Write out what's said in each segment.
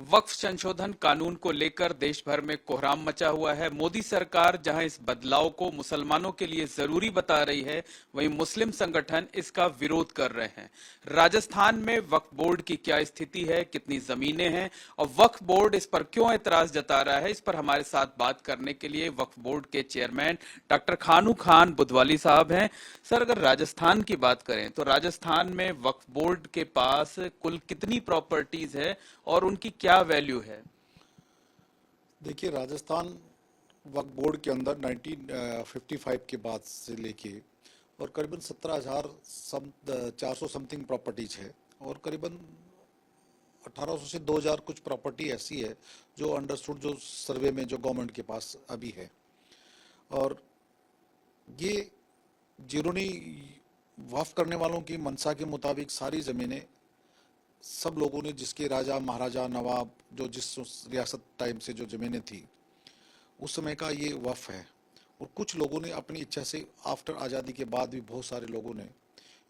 वक्फ संशोधन कानून को लेकर देश भर में कोहराम मचा हुआ है। मोदी सरकार जहां इस बदलाव को मुसलमानों के लिए जरूरी बता रही है, वहीं मुस्लिम संगठन इसका विरोध कर रहे हैं। राजस्थान में वक्फ बोर्ड की क्या स्थिति है, कितनी जमीनें हैं और वक्फ बोर्ड इस पर क्यों एतराज जता रहा है, इस पर हमारे साथ बात करने के लिए वक्फ बोर्ड के चेयरमैन डॉक्टर खानू खान बुधवाली साहब हैं। सर, अगर राजस्थान की बात करें तो राजस्थान में वक्फ बोर्ड के पास कुल कितनी प्रॉपर्टीज है और उनकी क्या वैल्यू है? देखिए, राजस्थान वक्फ बोर्ड के अंदर 1955 के बाद से लेके और करीबन 17,400 समथिंग प्रॉपर्टीज है और करीबन 1800 से 2000 कुछ प्रॉपर्टी ऐसी है जो अंडरस्टूड, जो सर्वे में जो गवर्नमेंट के पास अभी है। और ये जिन्होंने वक्फ करने वालों की मंशा के मुताबिक सारी ज़मीनें सब लोगों ने, जिसके राजा महाराजा नवाब जो जिस रियासत टाइम से जो ज़मीनें थी उस समय का ये वक्फ है। और कुछ लोगों ने अपनी इच्छा से आफ्टर आज़ादी के बाद भी बहुत सारे लोगों ने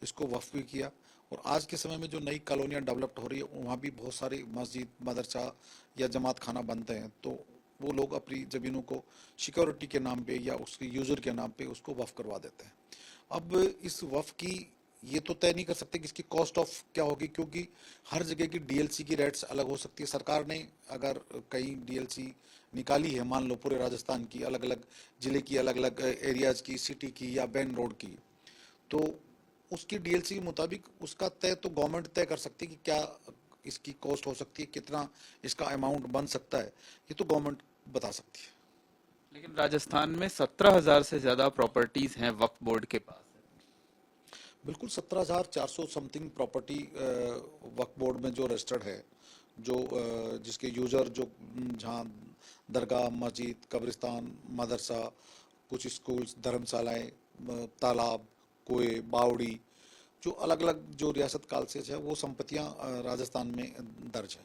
इसको वक्फ भी किया। और आज के समय में जो नई कॉलोनियाँ डेवलप्ड हो रही है वहाँ भी बहुत सारे मस्जिद, मदरसा या जमात खाना बनते हैं, तो वो लोग अपनी ज़मीनों को सिक्योरिटी के नाम पे या उसके यूज़र के नाम पे उसको वक्फ करवा देते हैं। अब इस वक्फ की ये तो तय नहीं कर सकते कि इसकी कॉस्ट ऑफ क्या होगी, क्योंकि हर जगह की डीएलसी की रेट्स अलग हो सकती है। सरकार ने अगर कहीं डीएलसी निकाली है, मान लो पूरे राजस्थान की, अलग अलग ज़िले की, अलग अलग एरियाज़ की, सिटी की या बैन रोड की, तो उसकी डीएलसी के मुताबिक उसका तय तो गवर्नमेंट तय कर सकती है कि क्या इसकी कॉस्ट हो सकती है, कितना इसका अमाउंट बन सकता है, ये तो गवर्नमेंट बता सकती है। लेकिन राजस्थान में 17,000 से ज्यादा प्रॉपर्टीज हैं वक्फ बोर्ड के पास। बिल्कुल, 17,400 समथिंग प्रॉपर्टी वक्फ बोर्ड में जो रजिस्टर्ड है, जो जिसके यूज़र जो जहाँ दरगाह, मस्जिद, कब्रिस्तान, मदरसा, कुछ स्कूल्स, धर्मशालाएँ, तालाब, कुएँ, बावड़ी, जो अलग अलग जो रियासत काल से है वो संपत्तियाँ राजस्थान में दर्ज है।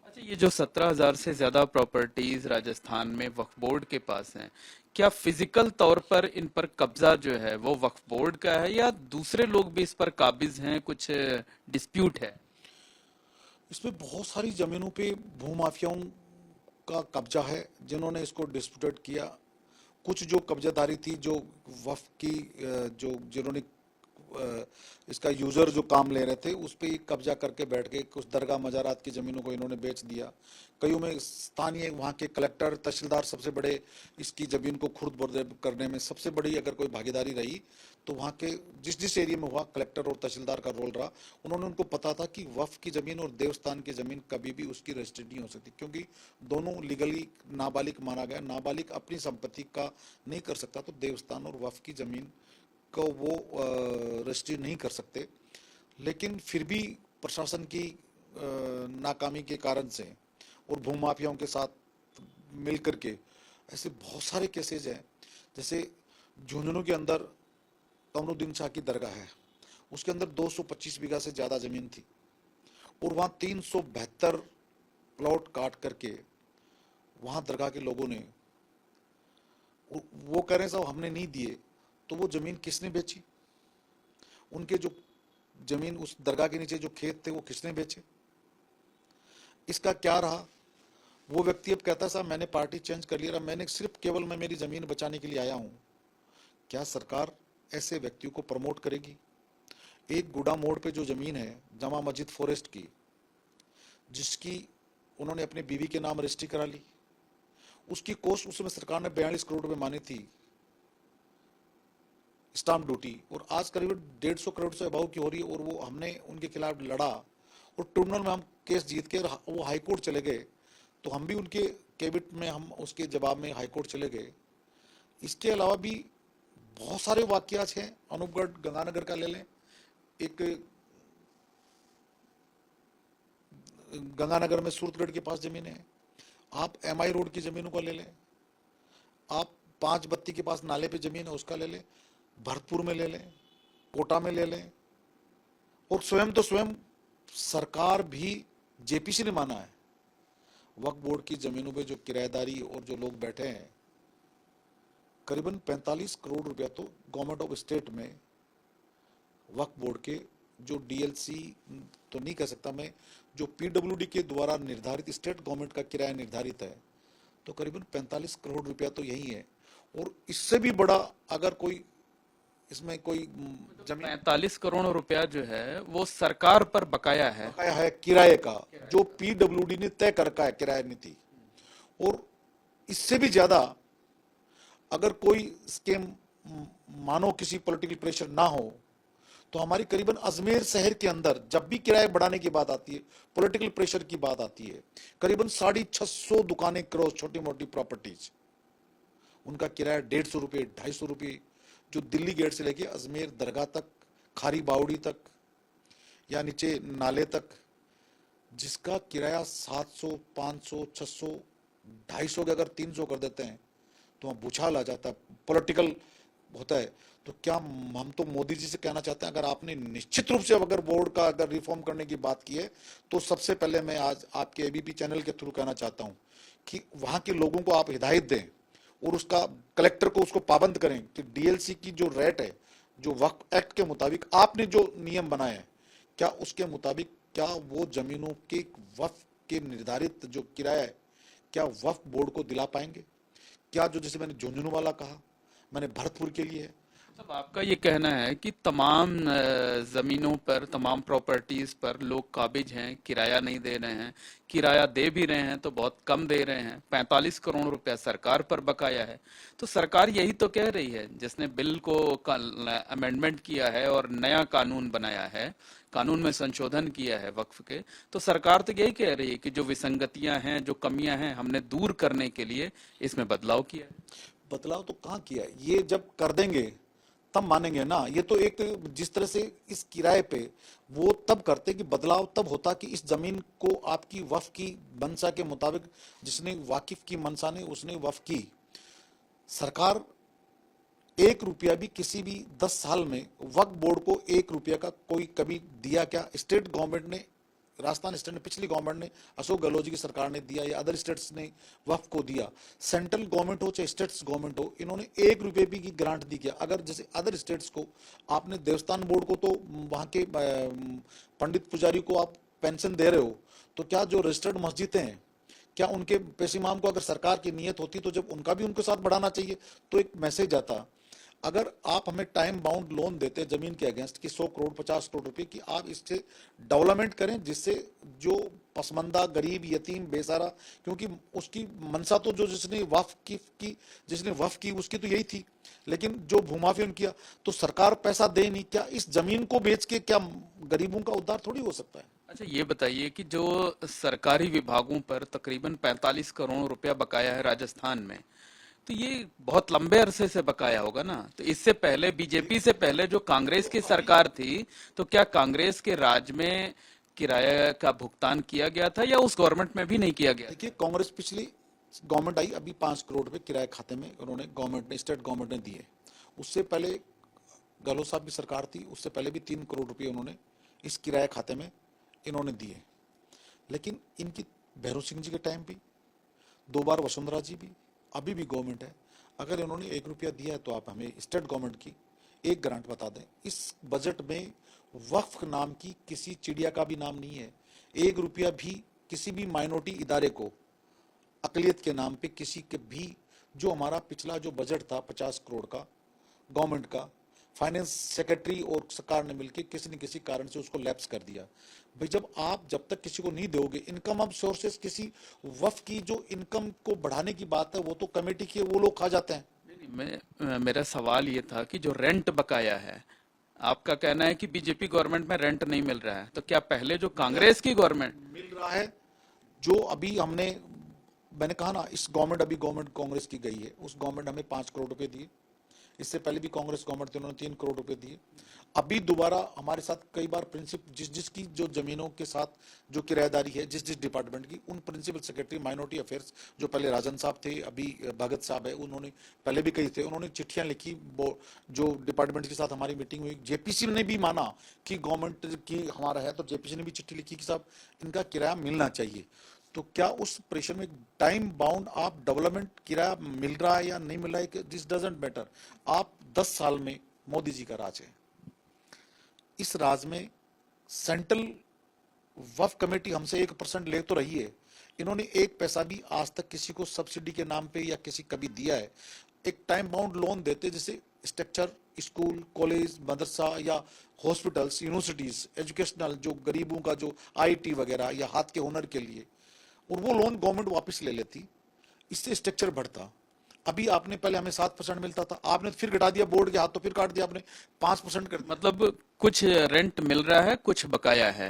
अच्छा, ये जो 17,000 से ज्यादा प्रॉपर्टीज राजस्थान में वक्फ बोर्ड के पास हैं, क्या फिजिकल तौर पर इन पर कब्जा जो है वो वक्फ बोर्ड का है या दूसरे लोग भी इस पर काबिज हैं, कुछ डिस्प्यूट है? इसमें बहुत सारी ज़मीनों पे भूमाफियाओं का कब्जा है जिन्होंने इसको डिस्प्यूटेड किया। कुछ जो कब्जादारी थी, जो वक्फ की जो जिन्होंने इसका यूज़र जो काम ले रहे थे उस पर कब्जा करके बैठ गए। कुछ दरगाह मज़ारात की ज़मीनों को इन्होंने बेच दिया। कईयों में स्थानीय वहाँ के कलेक्टर, तहसीलदार सबसे बड़े इसकी ज़मीन को खुर्द बुर्द करने में सबसे बड़ी अगर कोई भागीदारी रही तो वहाँ के जिस जिस एरिया में हुआ कलेक्टर और तहसीलदार का रोल रहा। उन्होंने, उनको पता था कि वक्फ की ज़मीन और देवस्थान की ज़मीन कभी भी उसकी रजिस्ट्री नहीं हो सकती, क्योंकि दोनों लीगली नाबालिग माना गया। नाबालिग अपनी संपत्ति का नहीं कर सकता, तो देवस्थान और वक्फ की ज़मीन को वो रजिस्ट्री नहीं कर सकते। लेकिन फिर भी प्रशासन की नाकामी के कारण से और भूमाफियाओं के साथ मिल करके ऐसे बहुत सारे केसेज हैं। जैसे झुंझुनू के अंदर कमरुद्दीन शाह की दरगाह है, उसके अंदर 225 बीघा से ज़्यादा ज़मीन थी और वहाँ 372 प्लॉट काट करके वहाँ दरगाह के लोगों ने, वो कह रहे हैं साहब हमने नहीं दिए, तो वो ज़मीन किसने बेची? उनके जो ज़मीन उस दरगाह के नीचे जो खेत थे वो किसने बेचे? इसका क्या रहा? वो व्यक्ति अब कहता है साहब मैंने पार्टी चेंज कर लिया, मैंने सिर्फ केवल मैं मेरी ज़मीन बचाने के लिए आया हूँ। क्या सरकार ऐसे व्यक्तियों को प्रमोट करेगी? एक गुडा मोड़ पे जो ज़मीन है जमा मस्जिद फॉरेस्ट की, जिसकी उन्होंने अपने बीवी के नाम रजिस्ट्री करा ली, उसकी कॉस्ट उस समय सरकार ने 42 करोड़ रुपए मानी थी स्टाम्प ड्यूटी, और आज करीब 150 करोड़ से अबाव की हो रही है। और वो हमने उनके खिलाफ लड़ा और ट्रिब्यूनल में हम केस जीत के वो हाई कोर्ट चले गए, तो हम भी उनके कैबिनेट में हम उसके जवाब में हाई कोर्ट चले गए। इसके अलावा भी बहुत सारे वाकयात हैं। अनूपगढ़ गंगानगर का ले लें, एक गंगानगर में सूरतगढ़ के पास ज़मीन है। आप एमआई रोड की ज़मीनों को ले लें, आप 5 बत्ती के पास नाले पे ज़मीन है उसका ले लें, भरतपुर में ले लें, कोटा में ले लें। और स्वयं तो स्वयं सरकार भी, जेपीसी ने माना है वक्फ बोर्ड की ज़मीनों पे जो किराएदारी और जो लोग बैठे हैं, करीबन 45 करोड़ रुपया तो गवर्नमेंट ऑफ स्टेट में वक्फ बोर्ड के जो डीएलसी तो नहीं कह सकता मैं, जो पीडब्ल्यूडी के द्वारा निर्धारित स्टेट गवर्नमेंट का किराया निर्धारित है तो करीबन 45 करोड़ रुपया तो यही है। और इससे भी बड़ा अगर कोई इसमें कोई जमीन 45 करोड़ रुपया जो है वो सरकार पर बकाया है। बकाया है किराए का, जो पीडब्ल्यूडी ने तय कर रखा है किराया नीति। और इससे भी ज्यादा अगर कोई स्कीम मानो किसी पॉलिटिकल प्रेशर ना हो तो हमारी करीबन अजमेर शहर के अंदर जब भी किराया बढ़ाने की बात आती है, पॉलिटिकल प्रेशर की बात आती है, करीबन 650 दुकानें क्रॉस, छोटी मोटी प्रॉपर्टीज, उनका किराया 150 रुपये 250 रुपये, जो दिल्ली गेट से लेके अजमेर दरगाह तक, खारी बावड़ी तक या नीचे नाले तक, जिसका किराया 700 500 600 250 के अगर 300 कर देते हैं तो वहाँ भूचाल आ जाता है, पॉलिटिकल होता है। तो क्या हम तो मोदी जी से कहना चाहते हैं, अगर आपने निश्चित रूप से अगर बोर्ड का अगर रिफॉर्म करने की बात की है तो सबसे पहले मैं आज आपके एबीपी चैनल के थ्रू कहना चाहता हूं कि वहां के लोगों को आप हिदायत दें और उसका कलेक्टर को उसको पाबंद करें कि डीएलसी की जो रेट है, जो वक्फ एक्ट के मुताबिक आपने जो नियम बनाए हैं, क्या उसके मुताबिक क्या वो जमीनों के वक्फ के निर्धारित जो किराया है क्या वक्फ बोर्ड को दिला पाएंगे? क्या जो जैसे मैंने झुंझुनू वाला कहा, मैंने भरतपुर के लिए, अब आपका ये कहना है कि तमाम जमीनों पर, तमाम प्रॉपर्टीज पर लोग काबिज हैं, किराया नहीं दे रहे हैं, किराया दे भी रहे हैं तो बहुत कम दे रहे हैं, 45 करोड़ रुपया सरकार पर बकाया है। तो सरकार यही तो कह रही है, जिसने बिल को अमेंडमेंट किया है और नया कानून बनाया है, कानून में संशोधन किया है वक्फ के, तो सरकार तो यही कह रही है कि जो विसंगतियां हैं, जो कमियां हैं, हमने दूर करने के लिए इसमें बदलाव किया है। बदलाव तो कहाँ किया है, ये जब कर देंगे तब मानेंगे ना। ये तो एक जिस तरह से इस किराए पे वो तब करते कि बदलाव तब होता कि इस जमीन को आपकी वक्फ की मंशा के मुताबिक, जिसने वाकिफ की मंशा ने उसने वक्फ की, सरकार 1 रुपया भी किसी भी 10 साल में वक्फ बोर्ड को 1 रुपया का कोई कभी दिया क्या? स्टेट गवर्नमेंट ने, राजस्थान स्टेट ने, पिछली गवर्नमेंट ने, अशोक गहलोत जी की सरकार ने दिया या अदर स्टेट्स ने वक्फ को दिया, सेंट्रल गवर्नमेंट हो चाहे स्टेट्स गवर्नमेंट हो, इन्होंने 1 रुपये भी की ग्रांट दी क्या? अगर जैसे अदर स्टेट्स को आपने देवस्थान बोर्ड को तो वहां के पंडित पुजारी को आप पेंशन दे रहे हो, तो क्या जो रजिस्टर्ड मस्जिदें हैं, क्या उनके पेशिमाम को अगर सरकार की नीयत होती तो जब उनका भी उनके साथ बढ़ाना चाहिए तो एक मैसेज आता। अगर आप हमें टाइम बाउंड लोन देते जमीन के अगेंस्ट कि 100 करोड़ 50 करोड़ रुपए की आप इससे डेवलपमेंट करें, जिससे जो पसमंदा गरीब यतीम बेसहारा, क्योंकि उसकी मनसा तो जो जिसने वक्फ की उसकी तो यही थी, लेकिन जो भूमाफिया किया तो सरकार पैसा दे नहीं, क्या इस जमीन को बेच के क्या गरीबों का उद्धार थोड़ी हो सकता है? अच्छा, ये बताइए कि जो सरकारी विभागों पर तकरीबन 45 करोड़ रुपया बकाया है राजस्थान में, तो ये बहुत लंबे अरसे से बकाया होगा ना। तो इससे पहले, बीजेपी से पहले जो कांग्रेस की सरकार थी, तो क्या कांग्रेस के राज में किराया का भुगतान किया गया था या उस गवर्नमेंट में भी नहीं किया गया? देखिए, कांग्रेस पिछली गवर्नमेंट आई, अभी 5 करोड़ रुपए किराए खाते में उन्होंने गवर्नमेंट ने, स्टेट गवर्नमेंट ने दिए। उससे पहले गहलोत साहब की सरकार थी, उससे पहले भी 3 करोड़ रुपए उन्होंने इस किराए खाते में इन्होंने दिए। लेकिन इनकी भैरव सिंह जी के टाइम भी 2 बार, वसुंधरा जी भी, अभी भी गवर्नमेंट है। अगर इन्होंने 1 रुपया दिया है तो आप हमें स्टेट गवर्नमेंट की एक ग्रांट बता दें। इस बजट में वक्फ नाम की किसी चिड़िया का भी नाम नहीं है। 1 रुपया भी किसी भी माइनॉरिटी इदारे को, अकलियत के नाम पे किसी के भी, जो हमारा पिछला जो बजट था 50 करोड़ का गवर्नमेंट का, फाइनेंस सेक्रेटरी और सरकार ने मिलकर किसी न किसी कारण से उसको लैप्स कर दिया। भाई जब तक किसी को नहीं दोगे इनकम ऑफ सोर्सेस, किसी वक्फ की जो इनकम को बढ़ाने की बात है वो तो कमेटी के वो लोग खा जाते हैं। मेरा सवाल ये था कि जो रेंट बकाया है, आपका कहना है कि बीजेपी गवर्नमेंट में रेंट नहीं मिल रहा है, तो क्या पहले जो कांग्रेस की गवर्नमेंट मिल रहा है? जो अभी मैंने कहा ना, इस गवर्नमेंट, अभी गवर्नमेंट कांग्रेस की गई है, उस गवर्नमेंट हमें 5 करोड़ रुपए दिए। इससे पहले भी कांग्रेस गवर्नमेंट थी, उन्होंने 3 करोड़ रुपए दिए। अभी दोबारा हमारे साथ कई बार प्रिंसिपल, जिसकी जो जमीनों के साथ जो किराएदारी है, जिस डिपार्टमेंट की, उन प्रिंसिपल सेक्रेटरी माइनॉरिटी अफेयर्स जो पहले राजन साहब थे, अभी भगत साहब है, उन्होंने पहले भी कही थे, उन्होंने चिट्ठियां लिखी। जो डिपार्टमेंट के साथ हमारी मीटिंग हुई, जेपीसी ने भी माना कि गवर्नमेंट की हमारा है, तो जेपीसी ने भी चिट्ठी लिखी कि साहब इनका किराया मिलना चाहिए। तो क्या उस प्रेशर में टाइम बाउंड आप डेवलपमेंट किराया मिल रहा है या नहीं मिल रहा है, दिस डजंट मैटर। आप 10 साल में मोदी जी का राज है, इस राज में सेंट्रल वक्फ कमेटी हमसे 1% ले तो रही है, इन्होंने 1 पैसा भी आज तक किसी को सब्सिडी के नाम पे या किसी कभी दिया है? एक टाइम बाउंड लोन देते, जैसे स्ट्रक्चर स्कूल कॉलेज मदरसा या हॉस्पिटल्स यूनिवर्सिटीज एजुकेशनल, जो गरीबों का जो आईटी वगैरह या हाथ के हुनर के लिए, और वो लोन गवर्नमेंट वापस ले लेती, इससे स्ट्रक्चर बढ़ता। अभी आपने पहले हमें 7% मिलता था, आपने फिर घटा दिया, बोर्ड के हाथों फिर काट दिया आपने, 5% कर दिया। मतलब कुछ रेंट मिल रहा है, कुछ बकाया है।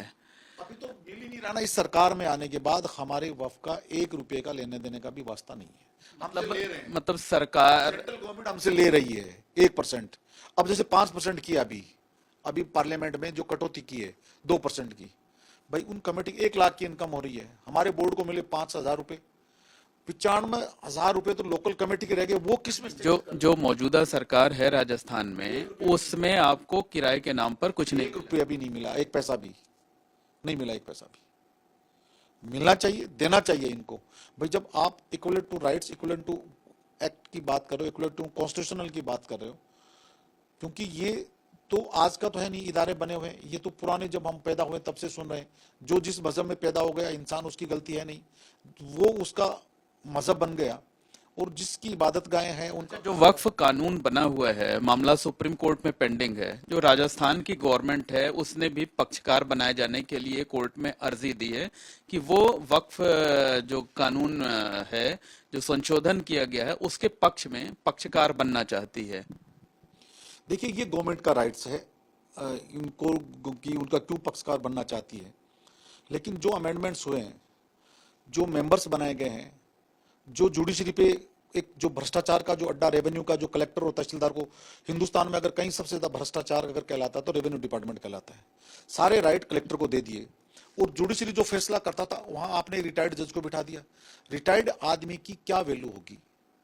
अभी तो मिल ही नहीं रहा ना। इस सरकार में आने के बाद हमारे वफ का 1 रुपए का लेने देने का भी वास्ता नहीं है। मतलब सरकार, सेंट्रल गवर्नमेंट हमसे ले रही है 1%। अब जैसे 5% की अभी अभी पार्लियामेंट में जो कटौती की है 2% की, भाई उन कमेटी 1 लाख की इनकम हो रही है, हमारे बोर्ड को मिले 5,000 रुपए, 95,000 रुपए तो लोकल कमेटी के रह गए, वो किस में? जो मौजूदा सरकार है राजस्थान में, उसमें आपको किराए के नाम पर कुछ नहीं, 1 रुपया भी नहीं मिला, 1 पैसा भी नहीं मिला, 1 पैसा भी मिलना चाहिए, देना चाहिए इनको। भाई जब आप equal to rights, equal to act की बात कर रहे हो, इक्वल टू कॉन्स्टिट्यूशनल की बात कर रहे हो, क्योंकि ये तो आज का तो है नहीं, इदारे बने हुए हैं, ये तो पुराने जब हम पैदा हुए तब से सुन रहे हैं। जो जिस मजहब में पैदा हो गया इंसान, उसकी गलती है नहीं, वो उसका मजहब बन गया, और जिसकी इबादत गाहें हैं उनका। जो वक्फ कानून बना हुआ है, मामला सुप्रीम कोर्ट में पेंडिंग है। जो राजस्थान की गवर्नमेंट है, उसने भी पक्षकार बनाए जाने के लिए कोर्ट में अर्जी दी है कि वो वक्फ जो कानून है, जो संशोधन किया गया है, उसके पक्ष में पक्षकार बनना चाहती है। देखिए, ये गवर्नमेंट का राइट्स है इनको कि उनका क्यों पक्षकार बनना चाहती है, लेकिन जो अमेंडमेंट्स हुए हैं, जो मेंबर्स बनाए गए हैं, जो जुडिशरी पे एक जो भ्रष्टाचार का जो अड्डा, रेवेन्यू का जो कलेक्टर और तहसीलदार को, हिंदुस्तान में अगर कहीं सबसे ज्यादा भ्रष्टाचार अगर कहलाता है तो रेवेन्यू डिपार्टमेंट कहलाता है। सारे राइट कलेक्टर को दे दिए, और जुडिशरी जो फैसला करता था वहां आपने रिटायर्ड जज को बिठा दिया। रिटायर्ड आदमी की क्या वैल्यू होगी,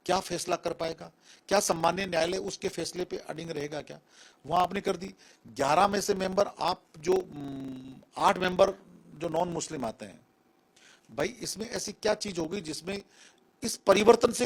क्या फैसला कर पाएगा, क्या सम्मान्य न्यायालय उसके फैसले पे अडिंग रहेगा क्या? वहां आपने कर दी 11 में से मेंबर, आप जो 8 मेंबर जो नॉन मुस्लिम आते हैं, भाई इसमें ऐसी क्या चीज होगी जिसमें इस परिवर्तन से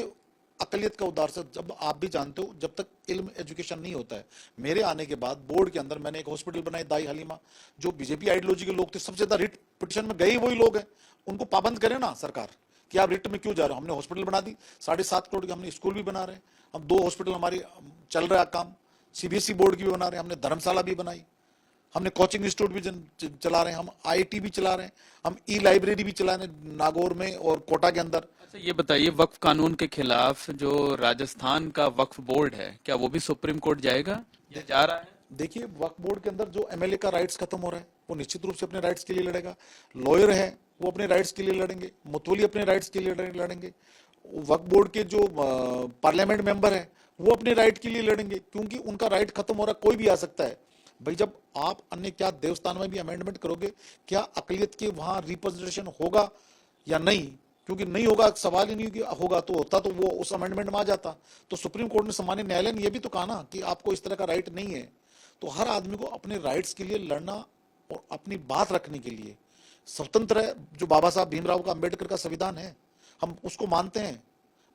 अकलियत का उद्धार से? जब आप भी जानते हो, जब तक इल्म एजुकेशन नहीं होता है। मेरे आने के बाद बोर्ड के अंदर मैंने एक हॉस्पिटल बनाई, दाई हलीमा, जो बीजेपी आइडियोलॉजी के लोग थे, सबसे ज्यादा रिट पिटिशन में गए वही लोग हैं। उनको पाबंद करे ना सरकार कि आप रिट में क्यों जा रहे हो। हमने हॉस्पिटल बना दी, 7.5 करोड़ की, हमने स्कूल भी बना रहे हैं, हम 2 हॉस्पिटल हमारी चल रहा है काम, सीबीएसई बोर्ड की भी बना रहे हैं, हमने धर्मशाला भी बनाई, हमने कोचिंग इंस्टीट्यूट भी चला रहे हैं, हम आईटी भी चला रहे हैं, हम ई लाइब्रेरी भी चला रहे हैं नागौर में और कोटा के अंदर। अच्छा, ये बताइए, वक्फ कानून के खिलाफ जो राजस्थान का वक्फ बोर्ड है, क्या वो भी सुप्रीम कोर्ट जाएगा या जा रहा है? देखिए, वक्फ बोर्ड के अंदर जो एमएलए का राइट्स खत्म हो रहा है, वो निश्चित रूप से अपने राइट्स के लिए लड़ेगा। लॉयर है वो अपने राइट्स के लिए लड़ेंगे, मुतवली अपने राइट्स के लिए लड़ेंगे। वक्फ बोर्ड के जो पार्लियामेंट मेंबर है वो अपने राइट के लिए लड़ेंगे, क्योंकि उनका राइट खत्म हो रहा है, कोई भी आ सकता है। भाई जब आप अन्य क्या देवस्थान में भी अमेंडमेंट करोगे, क्या अकलियत के वहां रिप्रेजेंटेशन होगा या नहीं? क्योंकि नहीं होगा, सवाल ही नहीं कि होगा, तो होता तो वो उस अमेंडमेंट में आ जाता। तो सुप्रीम कोर्ट ने, सम्मान्य न्यायालय ने यह भी तो कहा ना कि आपको इस तरह का राइट नहीं है। तो हर आदमी को अपने राइट्स के लिए लड़ना और अपनी बात रखने के लिए स्वतंत्र है। जो बाबा साहब भीमराव का अंबेडकर का संविधान है, हम उसको मानते हैं।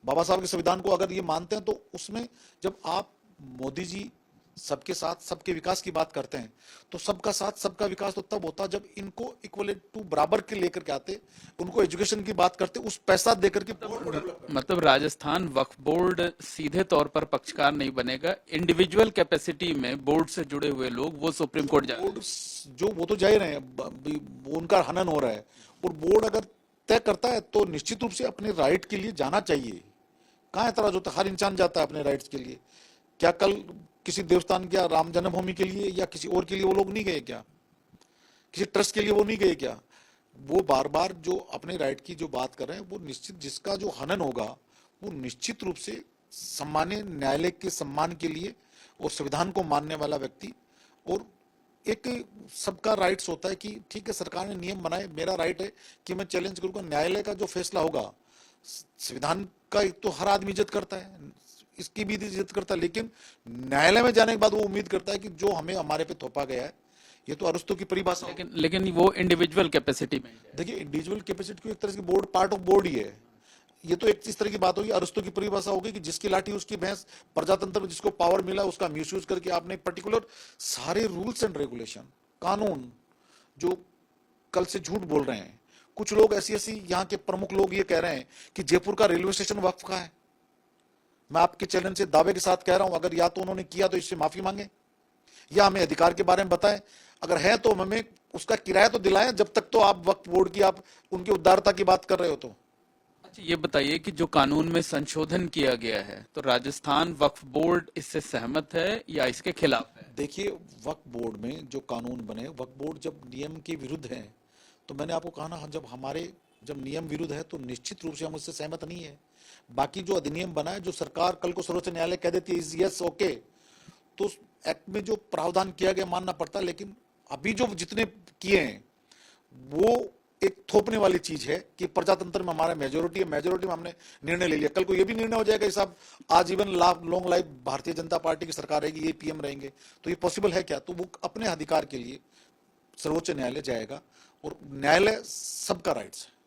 बाबा साहब के संविधान को अगर ये मानते हैं, तो उसमें जब आप मोदी जी सबके साथ सबके विकास की बात करते हैं, तो सबका साथ सबका विकास तो तब होता जब इनको इक्वल टू बराबर के लेकर के आते, उनको एजुकेशन की बात करते, उस पैसा देकर के। मतलब राजस्थान वक्फ बोर्ड सीधे तौर पर पक्षकार नहीं बनेगा, इंडिविजुअल कैपेसिटी में बोर्ड से जुड़े हुए लोग वो सुप्रीम कोर्ट जाएंगे। जो वो तो जा ही रहे हैं, उनका हनन हो रहा है, और बोर्ड अगर तय करता है तो निश्चित रूप से अपने राइट के लिए जाना चाहिए। कहाँ एतराज होता है? हर इंसान जाता है अपने राइट्स के लिए। क्या कल किसी देवस्थान क्या राम जन्मभूमि के लिए या किसी और के लिए वो लोग नहीं गए क्या? किसी ट्रस्ट के लिए वो नहीं गए क्या? वो बार बार जो अपने राइट की जो बात कर रहे हैं, वो निश्चित जिसका जो हनन होगा वो निश्चित रूप से सम्मान्य न्यायालय के सम्मान के लिए और संविधान को मानने वाला व्यक्ति, और एक सबका राइट्स होता है कि ठीक है सरकार ने नियम बनाए, मेरा राइट है कि मैं चैलेंज करूंगा। न्यायालय का जो फैसला होगा, संविधान का तो हर आदमी इज्जत करता है, इसकी भी इज्जत करता है, लेकिन न्यायालय में जाने के बाद वो उम्मीद करता है कि जो हमें हमारे पे थोपा गया है, ये तो अरस्तु की परिभाषा। लेकिन वो इंडिविजुअल कैपेसिटी में। देखिए, इंडिविजुअल कैपेसिटी को एक तरह से बोर्ड पार्ट ऑफ बोर्ड ही है। ये तो एक इस तरह की बात होगी, अरस्तु की परिभाषा होगी कि जिसकी लाठी उसकी भैंस। प्रजातंत्र में जिसको पावर मिला उसका मिसयूज करके आपने पर्टिकुलर सारे रूल्स एंड रेगुलेशन, कानून जो कल से झूठ बोल रहे हैं। कुछ लोग ऐसी ऐसी यहाँ के प्रमुख लोग ये कह रहे हैं कि जयपुर का रेलवे स्टेशन वक्फ का है। मैं आपके चैनल से दावे के साथ कह रहा हूं, अगर या तो उन्होंने किया तो इससे माफी मांगे या हमें अधिकार के बारे में बताएं। अगर है तो हमें उसका किराया तो दिलाएं, जब तक तो आप वक्फ बोर्ड की, आप उनकी उदारता की बात कर रहे हो तो। अच्छा, ये बताइए कि जो कानून में संशोधन किया गया है, तो राजस्थान वक्फ बोर्ड इससे सहमत है या इसके खिलाफ है? देखिए, वक्फ बोर्ड में जो कानून बने, वक्फ बोर्ड जब नियम के विरुद्ध है, तो मैंने आपको कहा ना, जब नियम विरुद्ध है तो निश्चित रूप से हम उससे सहमत नहीं है। बाकी जो अधिनियम बना है, जो सरकार कल को सर्वोच्च न्यायालय कह देती है यस ओके, तो एक्ट में जो प्रावधान किया गया मानना पड़ता है। लेकिन अभी जो जितने किए हैं वो एक थोपने वाली चीज है कि प्रजातंत्र में हमारा मेजोरिटी है, मेजोरिटी में हमने निर्णय ले लिया। कल को ये भी निर्णय हो जाएगा कि साहब आजीवन long life Bharatiya Janata party की सरकार रहेगी, ये पीएम रहेंगे, तो ये पॉसिबल है क्या? तो वो अपने अधिकार के लिए सर्वोच्च न्यायालय जाएगा, और न्यायालय सबका राइट्स है।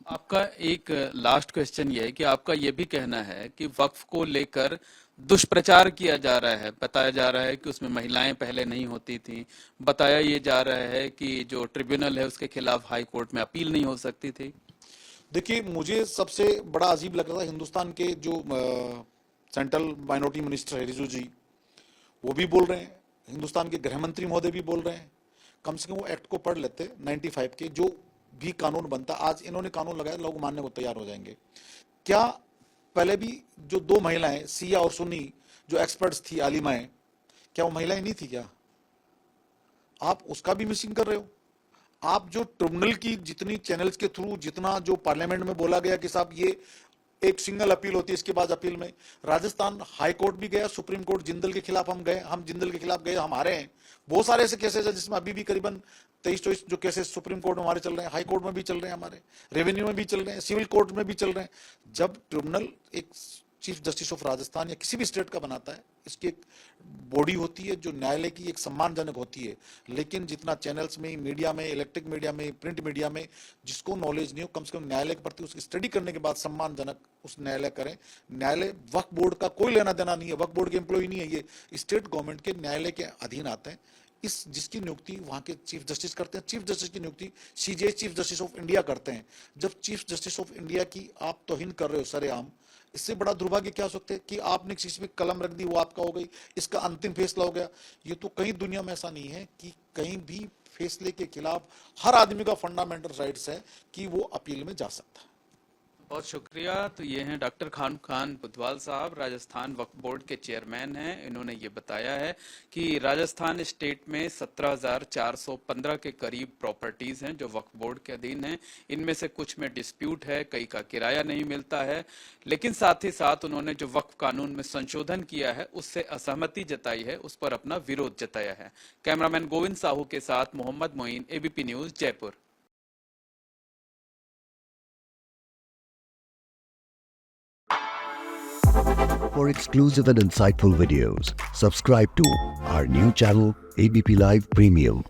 आपका एक लास्ट क्वेश्चन ये है कि आपका ये भी कहना है कि वक्फ को लेकर दुष्प्रचार किया जा रहा है, बताया जा रहा है कि उसमें महिलाएं पहले नहीं होती थी, बताया ये जा रहा है कि जो ट्रिब्यूनल है उसके खिलाफ हाई कोर्ट में अपील नहीं हो सकती थी। देखिए, मुझे सबसे बड़ा अजीब लग रहा था हिंदुस्तान के जो सेंट्रल माइनॉरिटी मिनिस्टर है रिजू जी, वो भी बोल रहे हैं, हिंदुस्तान के गृह मंत्री महोदय भी बोल रहे हैं। कम से कम वो एक्ट को पढ़ लेते 95 के, जो भी कानून बनता, आज इन्होंने कानून लगाया, लोग मानने को तैयार हो जाएंगे। क्या पहले भी जो 2 महिलाएं, सिया और सुन्नी, जो एक्सपर्ट्स थी, आलिमाएं, क्या वो महिलाएं नहीं थी क्या? आप उसका भी मिसिंग कर रहे हो। आप जो ट्रिब्यूनल की जितनी चैनल्स के थ्रू, जितना जो पार्लियामेंट में बोला गया कि साहब ये एक सिंगल अपील होती है, इसके बाद अपील में राजस्थान हाई कोर्ट भी गया, सुप्रीम कोर्ट जिंदल के खिलाफ हम जिंदल के खिलाफ गए, हम हारे हैं। बहुत सारे ऐसे केसेस है जिसमें अभी भी करीबन 23-24 जो केसेस सुप्रीम कोर्ट में हमारे चल रहे हैं, हाई कोर्ट में भी चल रहे हैं, हमारे रेवेन्यू में भी चल रहे हैं, सिविल कोर्ट में भी चल रहे हैं। जब ट्रिब्यूनल एक चीफ जस्टिस ऑफ राजस्थान या किसी भी स्टेट का बनाता है, इसकी एक बॉडी होती है जो न्यायालय की एक सम्मानजनक होती है। लेकिन जितना चैनल्स में, मीडिया में, इलेक्ट्रिक मीडिया में, प्रिंट मीडिया में जिसको नॉलेज नहीं हो, कम से कम न्यायालय के प्रति उसकी स्टडी करने के बाद सम्मानजनक उस न्यायालय करें। न्यायालय वक्फ बोर्ड का कोई लेना देना नहीं है, वक्फ बोर्ड के एम्प्लॉय नहीं है, ये स्टेट गवर्नमेंट के न्यायालय के अधीन आते हैं। इस जिसकी नियुक्ति वहां के चीफ जस्टिस करते हैं, चीफ जस्टिस की नियुक्ति सीजे चीफ जस्टिस ऑफ इंडिया करते हैं। जब चीफ जस्टिस ऑफ इंडिया की आप तौहीन कर रहे हो सरेआम, इससे बड़ा दुर्भाग्य क्या हो सकता है कि आपने किसी में कलम रख दी, वो आपका हो गई, इसका अंतिम फैसला हो गया। ये तो कहीं दुनिया में ऐसा नहीं है कि कहीं भी फैसले के खिलाफ हर आदमी का फंडामेंटल राइट्स है कि वो अपील में जा सकता है। बहुत शुक्रिया। तो ये हैं डॉक्टर खान बुधवाल साहब, राजस्थान वक्फ बोर्ड के चेयरमैन हैं। इन्होंने ये बताया है कि राजस्थान स्टेट में 17,415 के करीब प्रॉपर्टीज हैं जो वक्फ बोर्ड के अधीन हैं। इनमें से कुछ में डिस्प्यूट है, कई का किराया नहीं मिलता है, लेकिन साथ ही साथ उन्होंने जो वक्फ कानून में संशोधन किया है उससे असहमति जताई है, उस पर अपना विरोध जताया है। कैमरामैन गोविंद साहू के साथ Mohammed Moin, ABP news, Jaipur. For exclusive and insightful videos, subscribe to our new channel ABP Live Premium.